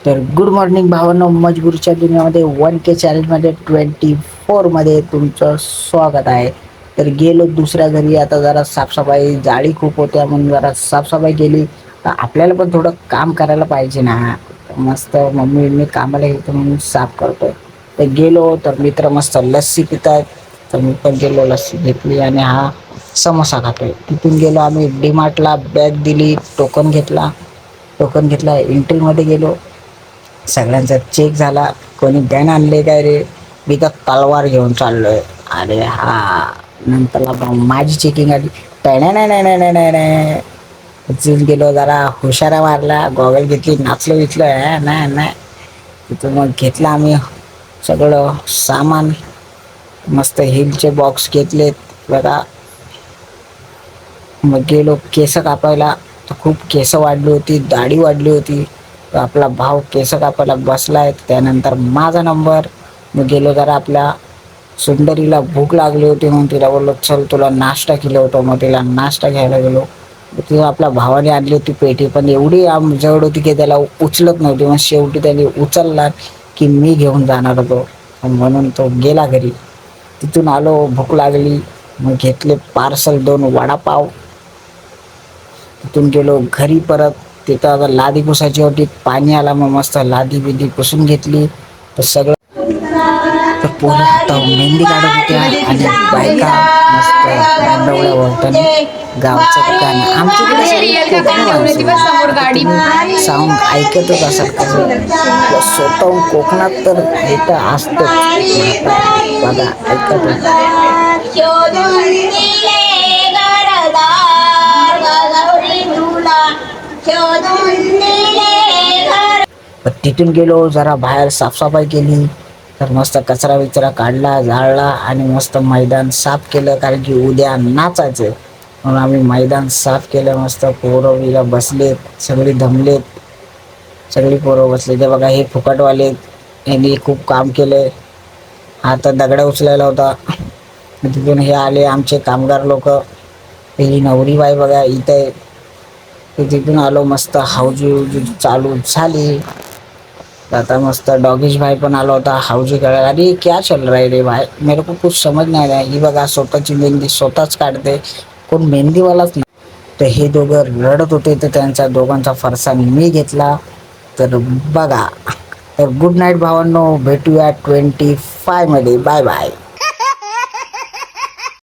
तर good morning भावांनो, मजबूरच्या दुनियामध्ये 1K चॅलेंजमध्ये 24 मध्ये तुमचं स्वागत आहे. तर गेलो दुसऱ्या घरी, आता जरा साफसफाई, जाळी खूप होत्या म्हणून जरा साफसफाई केली. तर आपल्याला पण थोडं काम करायला पाहिजे ना. मस्त मम्मी मी कामाला येतो म्हणून साफ करतोय. तर गेलो तर मित्र मस्त लस्सी पितायत, तर मी पण गेलो, लस्सी घेतली आणि हा समोसा खातोय. तिथून गेलो आम्ही डीमार्टला, बॅग दिली, टोकन घेतला, एंट्रीमध्ये गेलो. सगळ्यांचा चेक झाला. कोणी गॅन आणले काय रे, मी तर तलवार घेऊन चाललोय. अरे हा, नंतरला माझी चेकिंग आली. नाही उचलून गेलो, जरा हुशारा मारला, गॉगल घेतली, नाचलो विचलं नाही नाही. तिथून मग घेतलं आम्ही सगळं सामान. मस्त हिलचे बॉक्स घेतलेत बघा. मग गेलो केस कापायला. तर खूप केस वाढली होती, दाढी वाढली होती. तर आपला भाव केस कापायला बसलाय. त्यानंतर माझा नंबर. मग गेलो, जरा आपल्या सुंदरीला भूक लागली होती म्हणून तिला बोललो चल तुला नाश्ता केलं होतं. मग तिला नाश्ता घ्यायला गेलो. तिला आपल्या भावाने आणली होती पेटी, पण एवढी जवळ होती की त्याला उचलत नव्हती. मग शेवटी त्याने उचलला की मी घेऊन जाणार होतो, म्हणून तो गेला घरी. तिथून आलो, भूक लागली, मग घेतले पार्सल 2 वडापाव. तिथून गेलो घरी परत. तिथं आता लादी पुसायची होती, पाणी आला, मग मस्त लादी बिदी पुसून घेतली. तर सगळं तर पोरं आता मेहंदी काढत होत्या आणि बायका मस्त मांडवल्या वळताना गावचं गाणं. आमच्याकडे सगळी कोकणी माणसं, तुम्ही साऊंड ऐकतच असाल कसं स्वतःहून कोकणात तर हे तर असतंच. बघा ऐकत तिथून गेलो, जरा बाहेर साफसफाई केली. तर मस्त कचरा विचरा काढला, जाळला आणि मस्त मैदान साफ केलं, कारण की उद्या नाचायचं म्हणून आम्ही मैदान साफ केलं. मस्त पोरं बिरं बसलेत, सगळी दमलेत, सगळी पोरं बसले. ते बघा हे फुकटवाले, यांनी खूप काम केलंय. हा तर दगडा उचलायला होता. तिथून हे आले आमचे कामगार लोक. ही नवरी बाई बघा इथे. तिथून आलो, मस्त हाऊजी चालू झाली. आता मस्त डॉगीज भाई पण आला होता हाऊजी करायला. अरे क्या चल रहा है रे भाई, मेरे को कुछ समज नाही आया. ही बघा स्वतःची मेहंदी स्वतःच काढते, कोण मेहंदीवालाच नाही. तर हे दोघं रडत होते, तर त्यांच्या दोघांचा फरसाण मी घेतला. तर बघा, तर गुड नाईट भावांनो, भेटूया 25 मध्ये. Bye bye.